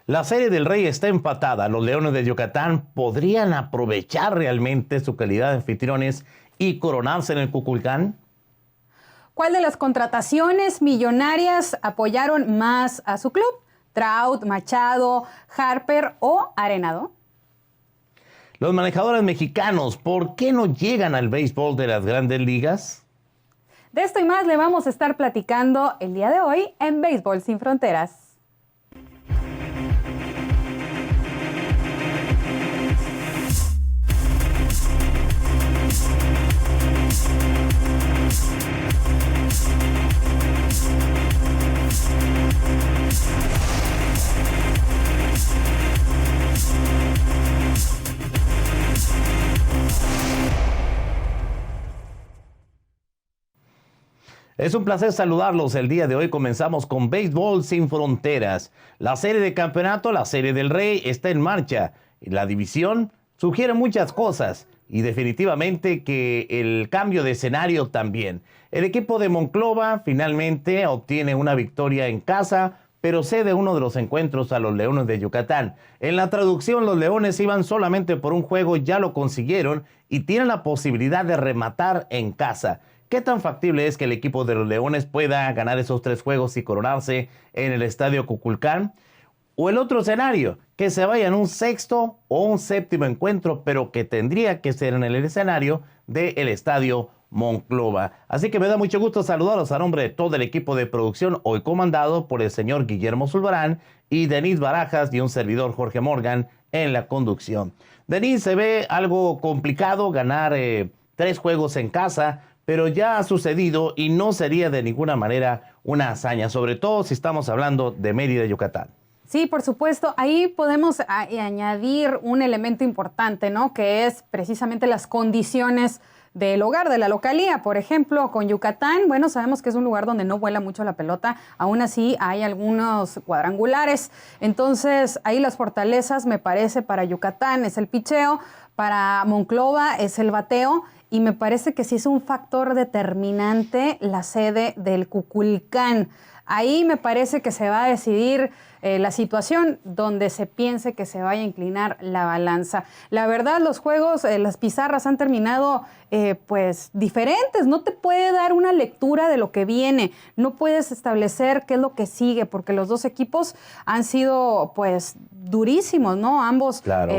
La Serie del Rey está empatada. Los Leones de Yucatán podrían aprovechar realmente su calidad de anfitriones y coronarse en el Kukulcán. ¿Cuál de las contrataciones millonarias apoyaron más a su club? ¿Trout, Machado, Harper o Arenado? Los manejadores mexicanos, ¿por qué no llegan al béisbol de las grandes ligas? De esto y más le vamos a estar platicando el día de hoy en Béisbol Sin Fronteras. Es un placer saludarlos. El día de hoy comenzamos con Béisbol Sin Fronteras. La serie de campeonato, la Serie del Rey, está en marcha. La división sugiere muchas cosas y definitivamente que el cambio de escenario también. El equipo de Monclova finalmente obtiene una victoria en casa, pero cede uno de los encuentros a los Leones de Yucatán. En la traducción, los Leones iban solamente por un juego, ya lo consiguieron y tienen la posibilidad de rematar en casa. ¿Qué tan factible es que el equipo de los Leones pueda ganar esos 3 juegos y coronarse en el Estadio Kukulcán? O el otro escenario, que se vaya en un 6º o un 7º encuentro, pero que tendría que ser en el escenario del Estadio Monclova. Así que me da mucho gusto saludarlos a nombre de todo el equipo de producción, hoy comandado por el señor Guillermo Zulbarán y Denis Barajas y un servidor Jorge Morgan en la conducción. Denis, se ve algo complicado ganar 3 juegos en casa, pero ya ha sucedido y no sería de ninguna manera una hazaña, sobre todo si estamos hablando de Mérida, Yucatán. Sí, por supuesto. Ahí podemos añadir un elemento importante, ¿no? Que es precisamente las condiciones del hogar, de la localía. Por ejemplo, con Yucatán, bueno, sabemos que es un lugar donde no vuela mucho la pelota, aún así hay algunos cuadrangulares. Entonces, ahí las fortalezas, me parece, para Yucatán es el picheo, para Monclova es el bateo, y me parece que sí es un factor determinante la sede del Kukulcán. Ahí me parece que se va a decidir la situación donde se piense que se vaya a inclinar la balanza. La verdad, los juegos, las pizarras han terminado pues diferentes. No te puede dar una lectura de lo que viene. No puedes establecer qué es lo que sigue, porque los dos equipos han sido pues durísimos, ¿no? Ambos claro,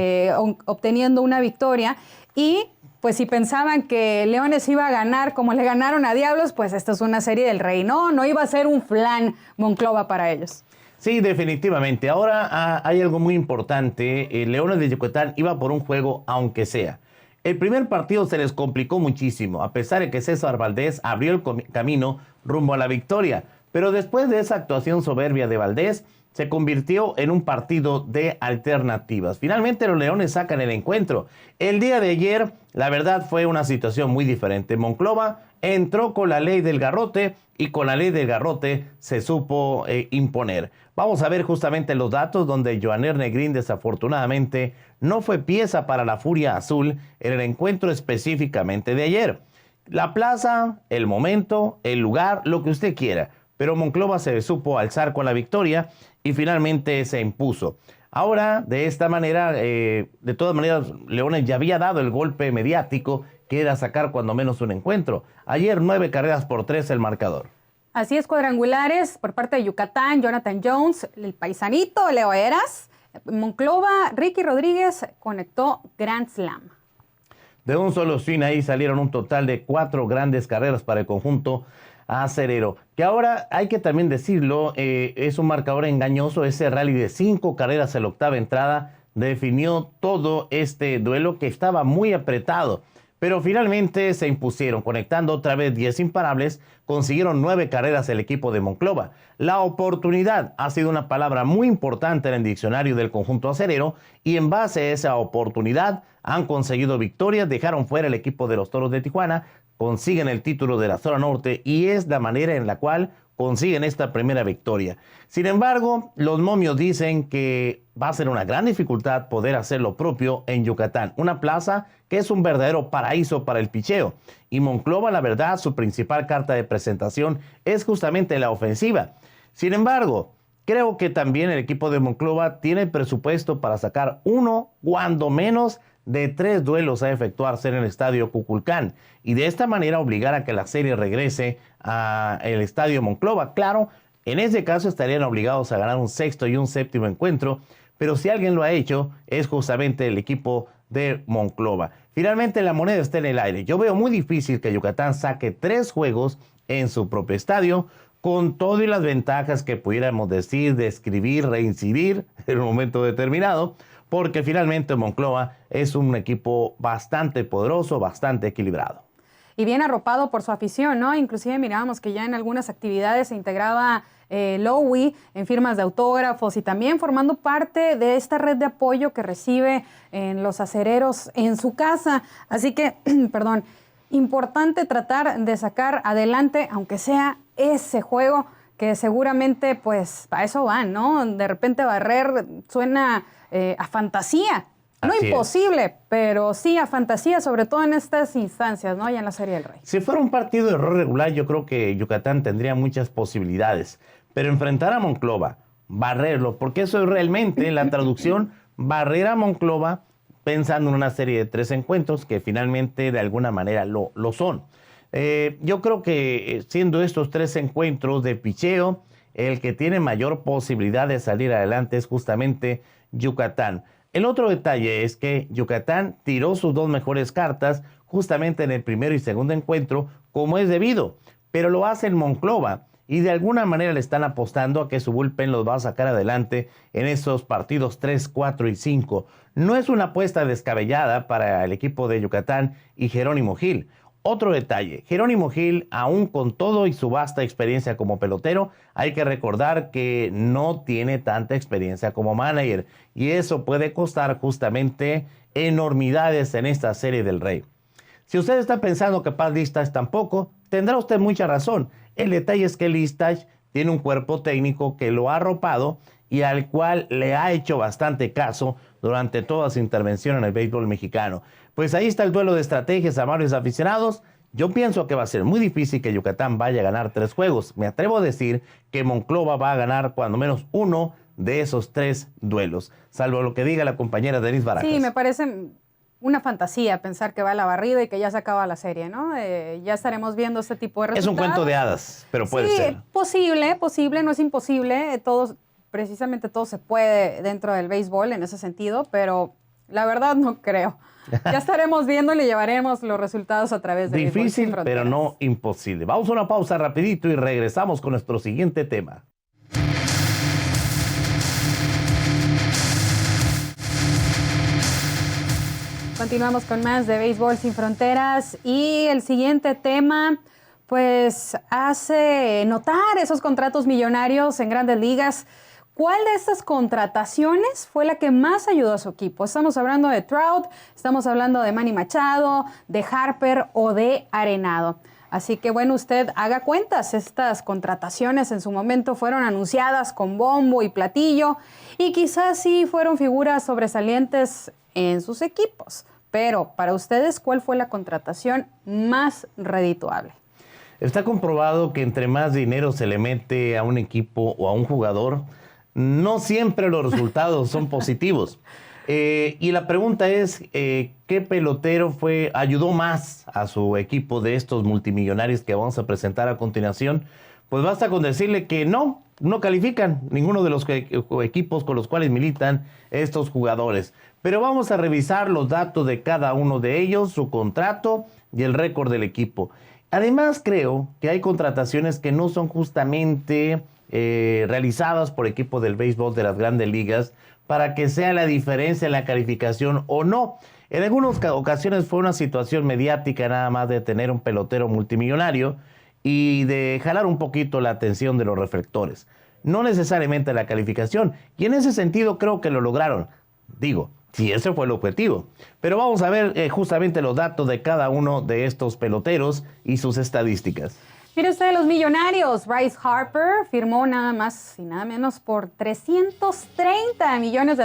obteniendo una victoria. Y pues si pensaban que Leones iba a ganar como le ganaron a Diablos, pues esta es una Serie del Rey. No iba a ser un flan Monclova para ellos. Sí, definitivamente. Ahora hay algo muy importante. Leones de Yucatán iba por un juego, aunque sea. El primer partido se les complicó muchísimo, a pesar de que César Valdés abrió el camino rumbo a la victoria. Pero después de esa actuación soberbia de Valdés, se convirtió en un partido de alternativas. Finalmente los Leones sacan el encuentro. El día de ayer, la verdad, fue una situación muy diferente. Monclova entró con la ley del garrote y con la ley del garrote se supo imponer. Vamos a ver justamente los datos donde Joaner Negrín desafortunadamente no fue pieza para la Furia Azul en el encuentro específicamente de ayer. La plaza, el momento, el lugar, lo que usted quiera. Pero Monclova se supo alzar con la victoria y finalmente se impuso. Ahora, de esta manera, de todas maneras, Leones ya había dado el golpe mediático que era sacar cuando menos un encuentro. Ayer 9 carreras por 3 el marcador. Así es, cuadrangulares por parte de Yucatán, Jonathan Jones, el paisanito, Leo Eras. Monclova, Ricky Rodríguez conectó Grand Slam. De un solo swing ahí salieron un total de 4 grandes carreras para el conjunto acerero, que ahora hay que también decirlo, es un marcador engañoso. Ese rally de 5 carreras en la octava entrada definió todo este duelo que estaba muy apretado, pero finalmente se impusieron, conectando otra vez 10 imparables, consiguieron 9 carreras el equipo de Monclova. La oportunidad ha sido una palabra muy importante en el diccionario del conjunto acerero, y en base a esa oportunidad han conseguido victorias, dejaron fuera el equipo de los Toros de Tijuana, consiguen el título de la zona norte y es la manera en la cual consiguen esta primera victoria. Sin embargo, los momios dicen que va a ser una gran dificultad poder hacer lo propio en Yucatán, una plaza que es un verdadero paraíso para el picheo. Y Monclova, la verdad, su principal carta de presentación es justamente la ofensiva. Sin embargo, Creo que también el equipo de Monclova tiene presupuesto para sacar uno, cuando menos, de 3 duelos a efectuarse en el Estadio Cuculcán y de esta manera obligar a que la serie regrese al Estadio Monclova. Claro, en ese caso estarían obligados a ganar un sexto y un séptimo encuentro, pero si alguien lo ha hecho es justamente el equipo de Monclova. Finalmente la moneda está en el aire. Yo veo muy difícil que Yucatán saque 3 juegos en su propio estadio, con todo y las ventajas que pudiéramos decir, describir, reincidir en un momento determinado, porque finalmente Monclova es un equipo bastante poderoso, bastante equilibrado. Y bien arropado por su afición, ¿no? Inclusive mirábamos que ya en algunas actividades se integraba Lowy en firmas de autógrafos y también formando parte de esta red de apoyo que recibe en los acereros en su casa. Así que, perdón, importante tratar de sacar adelante, aunque sea ese juego, que seguramente pues a eso van, ¿no? De repente barrer suena a fantasía. No Así imposible, es. Pero sí a fantasía, sobre todo en estas instancias, ¿no? Ya en la Serie del Rey. Si fuera un partido de rol regular, yo creo que Yucatán tendría muchas posibilidades. Pero enfrentar a Monclova, barrerlo, porque eso es realmente la traducción, barrer a Monclova pensando en una serie de 3 encuentros que finalmente de alguna manera lo son. Yo creo que siendo estos 3 encuentros de picheo, el que tiene mayor posibilidad de salir adelante es justamente Yucatán. El otro detalle es que Yucatán tiró sus 2 mejores cartas justamente en el primero y segundo encuentro, como es debido, pero lo hace en Monclova y de alguna manera le están apostando a que su bullpen los va a sacar adelante en esos partidos 3, 4 y 5. No es una apuesta descabellada para el equipo de Yucatán y Jerónimo Gil. Otro detalle, Jerónimo Gil, aún con todo y su vasta experiencia como pelotero, hay que recordar que no tiene tanta experiencia como manager y eso puede costar justamente enormidades en esta Serie del Rey. Si usted está pensando que Paz Listach tampoco, tendrá usted mucha razón. El detalle es que Listach tiene un cuerpo técnico que lo ha arropado y al cual le ha hecho bastante caso durante toda su intervención en el béisbol mexicano. Pues ahí está el duelo de estrategias a varios aficionados. Yo pienso que va a ser muy difícil que Yucatán vaya a ganar 3 juegos. Me atrevo a decir que Monclova va a ganar cuando menos uno de esos 3 duelos, salvo lo que diga la compañera Denise Barajas. Sí, me parece una fantasía pensar que va a la barrida y que ya se acaba la serie, ¿no? Ya estaremos viendo este tipo de resultados. Es un cuento de hadas, pero puede ser. Posible, no es imposible. Precisamente todo se puede dentro del béisbol en ese sentido, pero la verdad no creo. Ya estaremos viendo y le llevaremos los resultados a través de Difícil, pero no imposible. Vamos a una pausa rapidito y regresamos con nuestro siguiente tema. Continuamos con más de Béisbol Sin Fronteras y el siguiente tema pues hace notar esos contratos millonarios en Grandes Ligas. ¿Cuál de estas contrataciones fue la que más ayudó a su equipo? Estamos hablando de Trout, estamos hablando de Manny Machado, de Harper o de Arenado. Así que bueno, usted haga cuentas. Estas contrataciones en su momento fueron anunciadas con bombo y platillo y quizás sí fueron figuras sobresalientes en sus equipos. Pero para ustedes, ¿cuál fue la contratación más redituable? Está comprobado que entre más dinero se le mete a un equipo o a un jugador, no siempre los resultados son positivos. Y la pregunta es, ¿qué pelotero ayudó más a su equipo de estos multimillonarios que vamos a presentar a continuación? Pues basta con decirle que no califican ninguno de los equipos con los cuales militan estos jugadores. Pero vamos a revisar los datos de cada uno de ellos, su contrato y el récord del equipo. Además, creo que hay contrataciones que no son justamente realizadas por equipos del béisbol de las Grandes Ligas para que sea la diferencia en la calificación o no. En algunas ocasiones fue una situación mediática nada más de tener un pelotero multimillonario y de jalar un poquito la atención de los reflectores. No necesariamente la calificación. Y en ese sentido creo que lo lograron. Digo, si ese fue el objetivo. Pero vamos a ver justamente los datos de cada uno de estos peloteros y sus estadísticas. Mire usted, los millonarios. Bryce Harper firmó nada más y nada menos por $330 millones,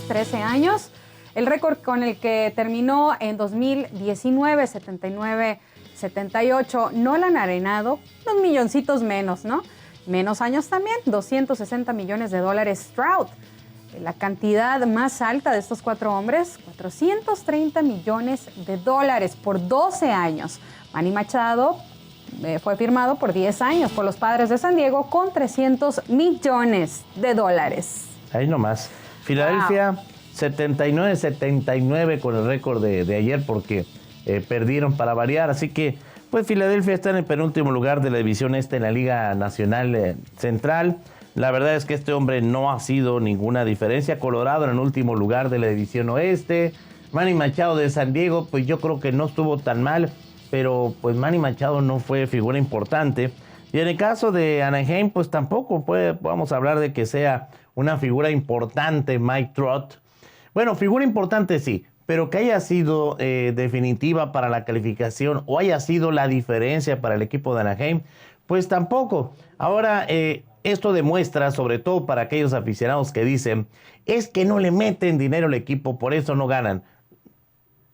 13 años. El récord con el que terminó en 2019, 79-78. Nolan Arenado, unos milloncitos menos, ¿no? Menos años también, $260 millones Stroud. La cantidad más alta de estos 4 hombres, $430 millones por 12 años. Manny Machado fue firmado por 10 años por los Padres de San Diego con $300 millones. Ahí nomás. Filadelfia, wow. 79-79 con el récord de ayer porque perdieron para variar. Así que, pues Filadelfia está en el penúltimo lugar de la división este en la Liga Nacional Central. La verdad es que este hombre no ha sido ninguna diferencia. Colorado en el último lugar de la división oeste. Manny Machado de San Diego, pues yo creo que no estuvo tan mal, pero pues Manny Machado no fue figura importante. Y en el caso de Anaheim, pues tampoco vamos a hablar de que sea una figura importante Mike Trout. Bueno, figura importante sí, pero que haya sido definitiva para la calificación o haya sido la diferencia para el equipo de Anaheim, pues tampoco. Ahora, esto demuestra, sobre todo para aquellos aficionados que dicen, es que no le meten dinero al equipo, por eso no ganan.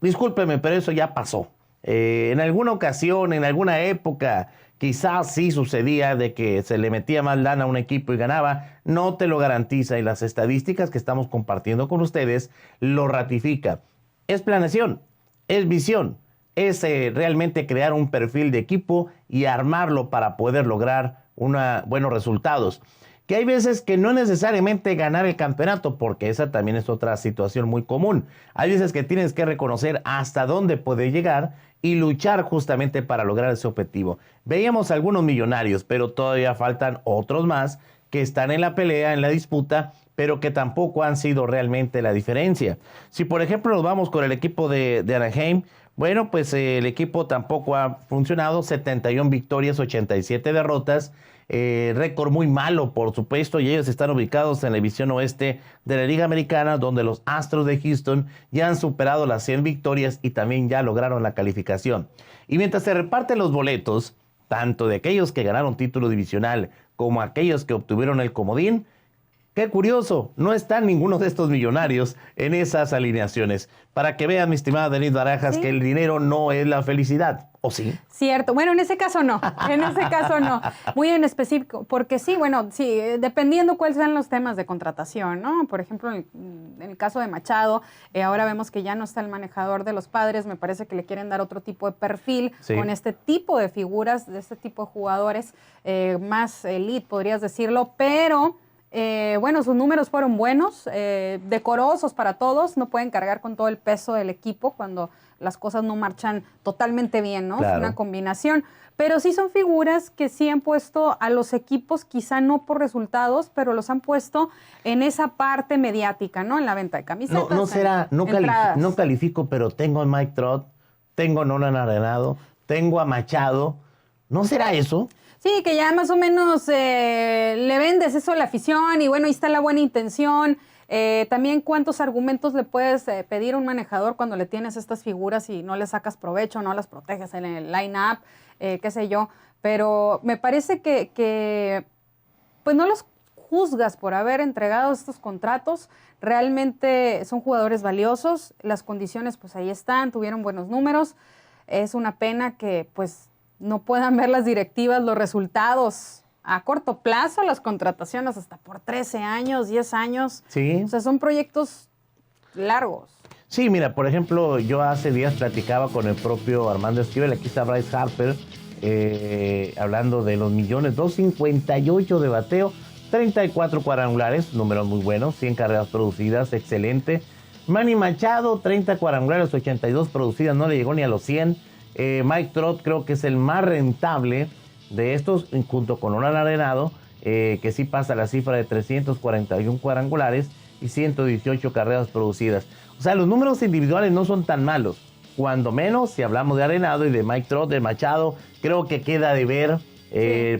Discúlpeme, pero eso ya pasó. En alguna ocasión, en alguna época, quizás sí sucedía de que se le metía más lana a un equipo y ganaba. No te lo garantiza y las estadísticas que estamos compartiendo con ustedes lo ratifica. Es planeación, es visión, es realmente crear un perfil de equipo y armarlo para poder lograr buenos resultados. Que hay veces que no necesariamente ganar el campeonato, porque esa también es otra situación muy común. Hay veces que tienes que reconocer hasta dónde puede llegar y luchar justamente para lograr ese objetivo. Veíamos algunos millonarios, pero todavía faltan otros más que están en la pelea, en la disputa, pero que tampoco han sido realmente la diferencia. Si por ejemplo nos vamos con el equipo de Anaheim, bueno, pues el equipo tampoco ha funcionado, 71 victorias, 87 derrotas, récord muy malo, por supuesto, y ellos están ubicados en la división oeste de la Liga Americana, donde los Astros de Houston ya han superado las 100 victorias y también ya lograron la calificación. Y mientras se reparten los boletos, tanto de aquellos que ganaron título divisional como aquellos que obtuvieron el comodín, qué curioso, no están ninguno de estos millonarios en esas alineaciones. Para que vean, mi estimada Denise Barajas, ¿sí? Que el dinero no es la felicidad, ¿o sí? Cierto, bueno, en ese caso no, muy en específico, porque sí, bueno, sí, dependiendo cuáles sean los temas de contratación, ¿no? Por ejemplo, en el caso de Machado, ahora vemos que ya no está el manejador de los Padres, me parece que le quieren dar otro tipo de perfil, sí, con este tipo de figuras, de este tipo de jugadores, más elite, podrías decirlo, pero... bueno, sus números fueron buenos, decorosos para todos, no pueden cargar con todo el peso del equipo cuando las cosas no marchan totalmente bien, ¿no? Claro. Es una combinación, pero sí son figuras que sí han puesto a los equipos, quizá no por resultados, pero los han puesto en esa parte mediática, ¿no? En la venta de camisetas. No califico, pero tengo a Mike Trout, tengo a Nolan Arenado, tengo a Machado, ¿no será eso? Sí, que ya más o menos le vendes eso a la afición y bueno, ahí está la buena intención. También cuántos argumentos le puedes pedir a un manejador cuando le tienes estas figuras y no le sacas provecho, no las proteges en el line-up, qué sé yo. Pero me parece que pues no los juzgas por haber entregado estos contratos. Realmente son jugadores valiosos, las condiciones pues ahí están, tuvieron buenos números. Es una pena que pues no puedan ver las directivas los resultados a corto plazo, las contrataciones hasta por 13 años, 10 años. Sí. O sea, son proyectos largos. Sí, mira, por ejemplo, yo hace días platicaba con el propio Armando Esquivel, aquí está Bryce Harper, hablando de los millones, 258 de bateo, 34 cuadrangulares, números muy buenos, 100 carreras producidas, excelente. Manny Machado, 30 cuadrangulares, 82 producidas, no le llegó ni a los 100. Mike Trout creo que es el más rentable de estos, junto con Nolan Arenado, que sí pasa la cifra de 341 cuadrangulares y 118 carreras producidas. O sea, los números individuales no son tan malos. Cuando menos, si hablamos de Arenado y de Mike Trout, de Machado, creo que queda de ver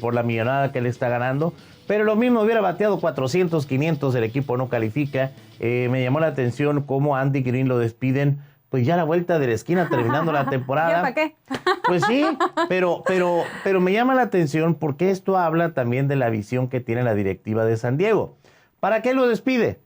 por la millonada que le está ganando. Pero lo mismo hubiera bateado 400, 500, el equipo no califica. Me llamó la atención cómo Andy Green lo despiden. Pues ya a la vuelta de la esquina, terminando la temporada. ¿Ya para qué? Pues sí, pero me llama la atención porque esto habla también de la visión que tiene la directiva de San Diego. ¿Para qué lo despide?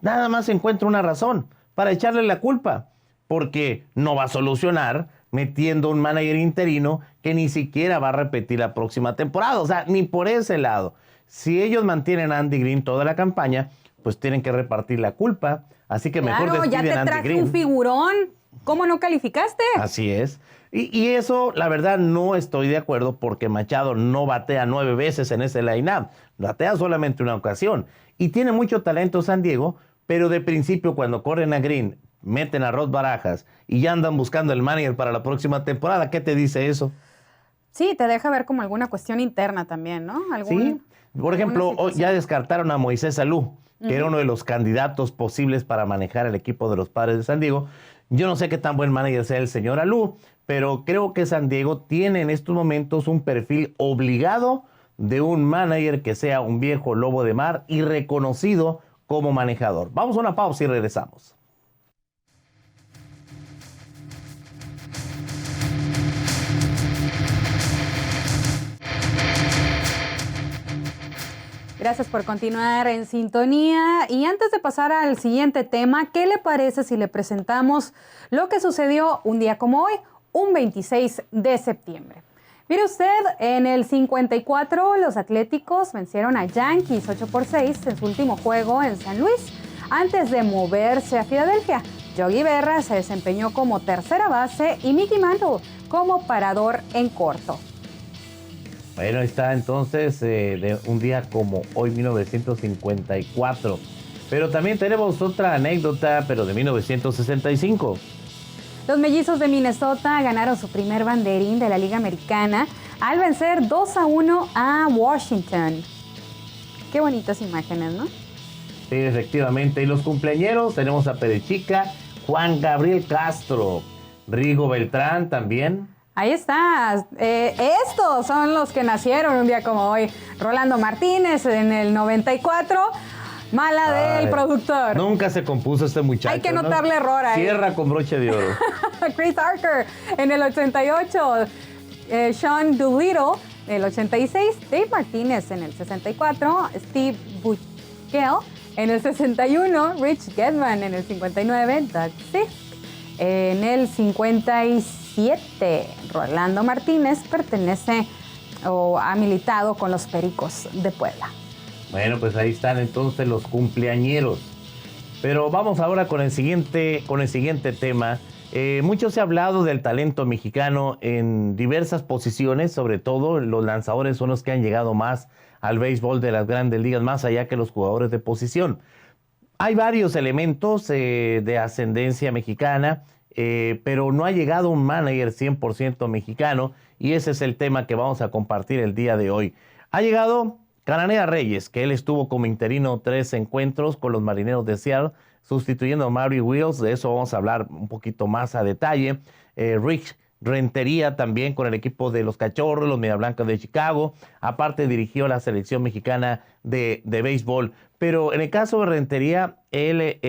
Nada más encuentra una razón, para echarle la culpa, porque no va a solucionar metiendo un manager interino que ni siquiera va a repetir la próxima temporada. O sea, ni por ese lado. Si ellos mantienen a Andy Green toda la campaña, pues tienen que repartir la culpa. Así que mejor Claro, ya despiden te a Andy traje Green. un figurón. ¿Cómo no calificaste? Así es. Y eso, la verdad, no estoy de acuerdo porque Machado no batea 9 veces en ese line-up. Batea solamente una ocasión. Y tiene mucho talento San Diego, pero de principio cuando corren a Green, meten a Rod Barajas y ya andan buscando el manager para la próxima temporada. ¿Qué te dice eso? Sí, te deja ver como alguna cuestión interna también, ¿no? Sí. Por ejemplo, hoy ya descartaron a Moisés Alou, que era uno de los candidatos posibles para manejar el equipo de los Padres de San Diego. Yo no sé qué tan buen manager sea el señor Alou, pero creo que San Diego tiene en estos momentos un perfil obligado de un manager que sea un viejo lobo de mar y reconocido como manejador. Vamos a una pausa y regresamos. Gracias por continuar en sintonía. Y antes de pasar al siguiente tema, ¿qué le parece si le presentamos lo que sucedió un día como hoy, un 26 de septiembre? Mire usted, en el 54 los Atléticos vencieron a Yankees 8-6 en su último juego en San Luis, antes de moverse a Filadelfia. Yogi Berra se desempeñó como tercera base y Mickey Mantle como parador en corto. Bueno, ahí está entonces de un día como hoy, 1954. Pero también tenemos otra anécdota, pero de 1965. Los Mellizos de Minnesota ganaron su primer banderín de la Liga Americana al vencer 2-1 a Washington. Qué bonitas imágenes, ¿no? Sí, efectivamente. Y los cumpleañeros tenemos a Perechica, Juan Gabriel Castro, Rigo Beltrán también. Ahí está. Estos son los que nacieron un día como hoy. Rolando Martínez en el 94. Mala del productor. Nunca se compuso este muchacho. Hay que notarle error ahí. Cierra con broche de oro. Chris Archer en el 88. Sean Doolittle en el 86. Dave Martínez en el 64. Steve Buchel en el 61. Rich Gedman en el 59. Doug Sisk en el 57. Rolando Martínez pertenece o ha militado con los Pericos de Puebla. Bueno, pues ahí están entonces los cumpleañeros. Pero vamos ahora con el siguiente tema. Mucho se ha hablado del talento mexicano en diversas posiciones, sobre todo los lanzadores son los que han llegado más al béisbol de las grandes ligas, más allá que los jugadores de posición. Hay varios elementos de ascendencia mexicana, pero no ha llegado un manager 100% mexicano y ese es el tema que vamos a compartir el día de hoy. Ha llegado Cananea Reyes, que él estuvo como interino 3 encuentros con los Marineros de Seattle, sustituyendo a Maury Wills. De eso vamos a hablar un poquito más a detalle. Rick Rentería también con el equipo de los Cachorros, los Media Blancas de Chicago. Aparte dirigió la selección mexicana de béisbol. Pero en el caso de Rentería, él,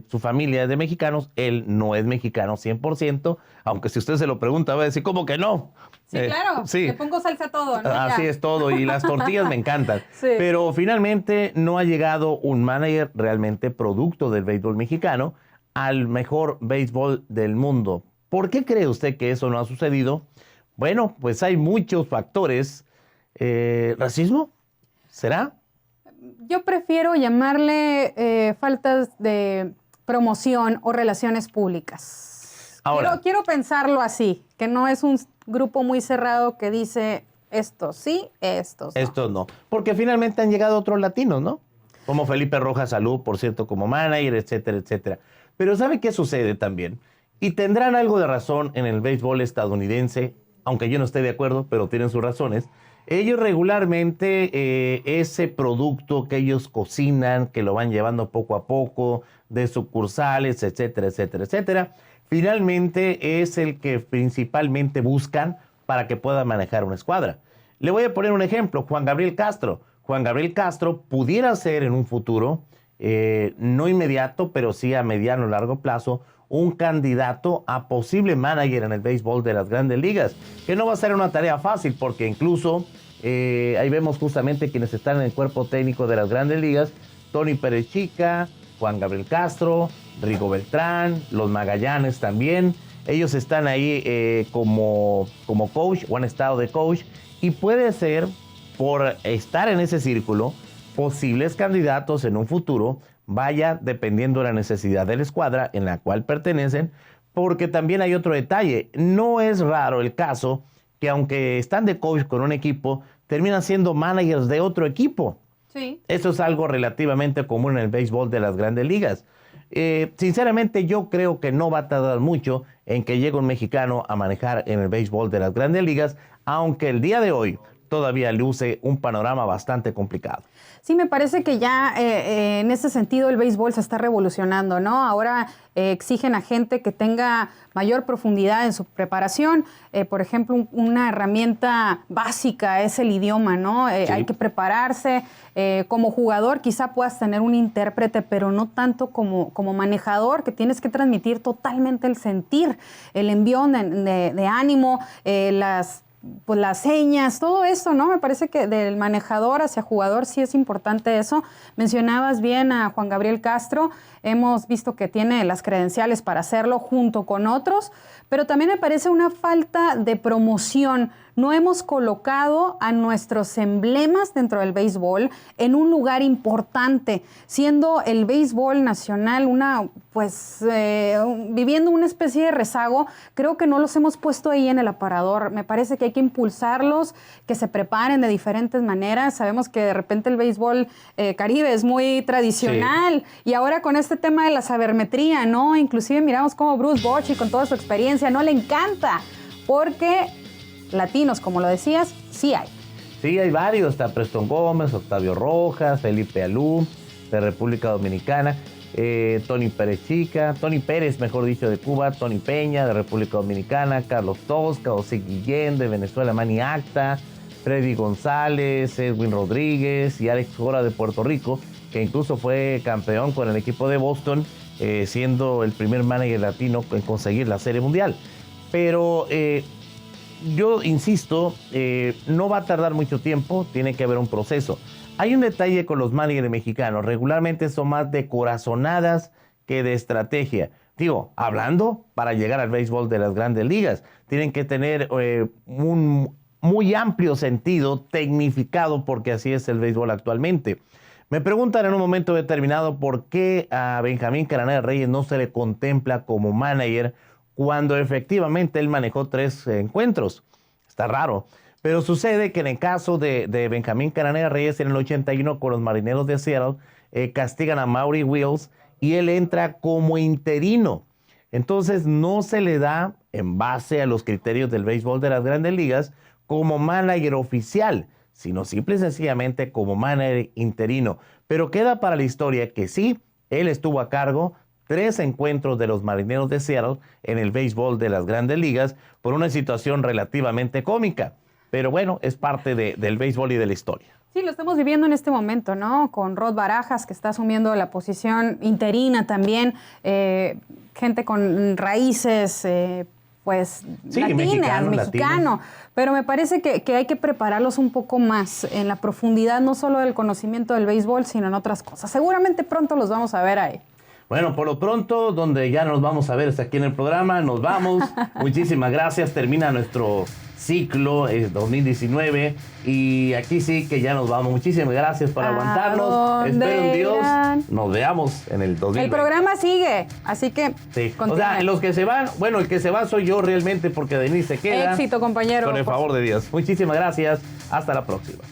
su familia es de mexicanos. Él no es mexicano 100%, aunque si usted se lo pregunta va a decir, ¿cómo que no? Sí, claro, sí. Le pongo salsa a todo, ¿no? Así Ya. es todo, y las tortillas me encantan. Sí. Pero finalmente no ha llegado un manager realmente producto del béisbol mexicano al mejor béisbol del mundo. ¿Por qué cree usted que eso no ha sucedido? Bueno, pues hay muchos factores. ¿Racismo? ¿Será? Yo prefiero llamarle faltas de promoción o relaciones públicas. Ahora, Quiero pensarlo así, que no es un grupo muy cerrado que dice esto sí, estos no. estos no. Porque finalmente han llegado otros latinos, ¿no? Como Felipe Rojas Salud, por cierto, como manager, etcétera, etcétera. Pero ¿sabe qué sucede también? Y tendrán algo de razón en el béisbol estadounidense, aunque yo no esté de acuerdo, pero tienen sus razones. Ellos regularmente, ese producto que ellos cocinan, que lo van llevando poco a poco, de sucursales, etcétera, etcétera, etcétera, finalmente es el que principalmente buscan para que puedan manejar una escuadra. Le voy a poner un ejemplo, Juan Gabriel Castro. Juan Gabriel Castro pudiera ser en un futuro, no inmediato, pero sí a mediano o largo plazo, un candidato a posible manager en el béisbol de las grandes ligas, que no va a ser una tarea fácil porque incluso ahí vemos justamente quienes están en el cuerpo técnico de las grandes ligas: Tony Perechica, Juan Gabriel Castro, Rigo Beltrán, los Magallanes también. Ellos están ahí como coach o han estado de coach y puede ser por estar en ese círculo posibles candidatos en un futuro, vaya dependiendo de la necesidad de la escuadra en la cual pertenecen, porque también hay otro detalle. No es raro el caso que aunque están de coach con un equipo, terminan siendo managers de otro equipo. Sí. Eso es algo relativamente común en el béisbol de las grandes ligas. Sinceramente, yo creo que no va a tardar mucho en que llegue un mexicano a manejar en el béisbol de las grandes ligas, aunque el día de hoy todavía luce un panorama bastante complicado. Sí, me parece que ya en ese sentido el béisbol se está revolucionando, ¿no? Ahora exigen a gente que tenga mayor profundidad en su preparación. Por ejemplo, una herramienta básica es el idioma, ¿no? Sí. Hay que prepararse. Como jugador quizá puedas tener un intérprete, pero no tanto como manejador, que tienes que transmitir totalmente el sentir, el envión de ánimo, las señas, todo eso, ¿no? Me parece que del manejador hacia jugador sí es importante eso. Mencionabas bien a Juan Gabriel Castro, hemos visto que tiene las credenciales para hacerlo junto con otros, pero también me parece una falta de promoción. No hemos colocado a nuestros emblemas dentro del béisbol en un lugar importante, siendo el béisbol nacional viviendo una especie de rezago. Creo que no los hemos puesto ahí en el aparador. Me parece que hay que impulsarlos, que se preparen de diferentes maneras. Sabemos que de repente el béisbol caribe es muy tradicional, sí. Y ahora con este tema de la sabermetría, ¿no? Inclusive miramos cómo Bruce Bochy, con toda su experiencia, no le encanta, porque latinos, como lo decías, sí hay. Sí, hay varios. Está Preston Gómez, Octavio Rojas, Felipe Alú, de República Dominicana, Tony Pérez, mejor dicho, de Cuba, Tony Peña, de República Dominicana, Carlos Tosca, José Guillén, de Venezuela, Manny Acta, Freddy González, Edwin Rodríguez y Alex Cora, de Puerto Rico, que incluso fue campeón con el equipo de Boston, siendo el primer manager latino en conseguir la Serie Mundial. Pero yo insisto, no va a tardar mucho tiempo, tiene que haber un proceso. Hay un detalle con los managers mexicanos, regularmente son más de corazonadas que de estrategia. Digo, hablando para llegar al béisbol de las grandes ligas, tienen que tener un muy amplio sentido tecnificado, porque así es el béisbol actualmente. Me preguntan en un momento determinado por qué a Benjamín Cananea Reyes no se le contempla como manager cuando efectivamente él manejó 3 encuentros. Está raro. Pero sucede que en el caso de Benjamín Cananea Reyes en el 81 con los Marineros de Seattle, castigan a Maury Wills y él entra como interino. Entonces no se le da, en base a los criterios del béisbol de las grandes ligas, como manager oficial, sino simple y sencillamente como manager interino. Pero queda para la historia que sí, él estuvo a cargo 3 encuentros de los Marineros de Seattle en el béisbol de las grandes ligas por una situación relativamente cómica. Pero bueno, es parte del béisbol y de la historia. Sí, lo estamos viviendo en este momento, ¿no? Con Rod Barajas, que está asumiendo la posición interina también, gente con raíces, sí, mexicano. Pero me parece que hay que prepararlos un poco más en la profundidad, no solo del conocimiento del béisbol, sino en otras cosas. Seguramente pronto los vamos a ver ahí. Bueno, por lo pronto, donde ya nos vamos a ver es aquí en el programa. Nos vamos. Muchísimas gracias. Termina nuestro ciclo, es 2019. Y aquí sí que ya nos vamos. Muchísimas gracias por aguantarnos. Espero en Dios. Nos veamos en el 2020. El programa sigue, así que sí. O sea, los que se van, bueno, el que se va soy yo realmente, porque Denise se queda. Éxito, compañero. Con el favor de Dios. Muchísimas gracias. Hasta la próxima.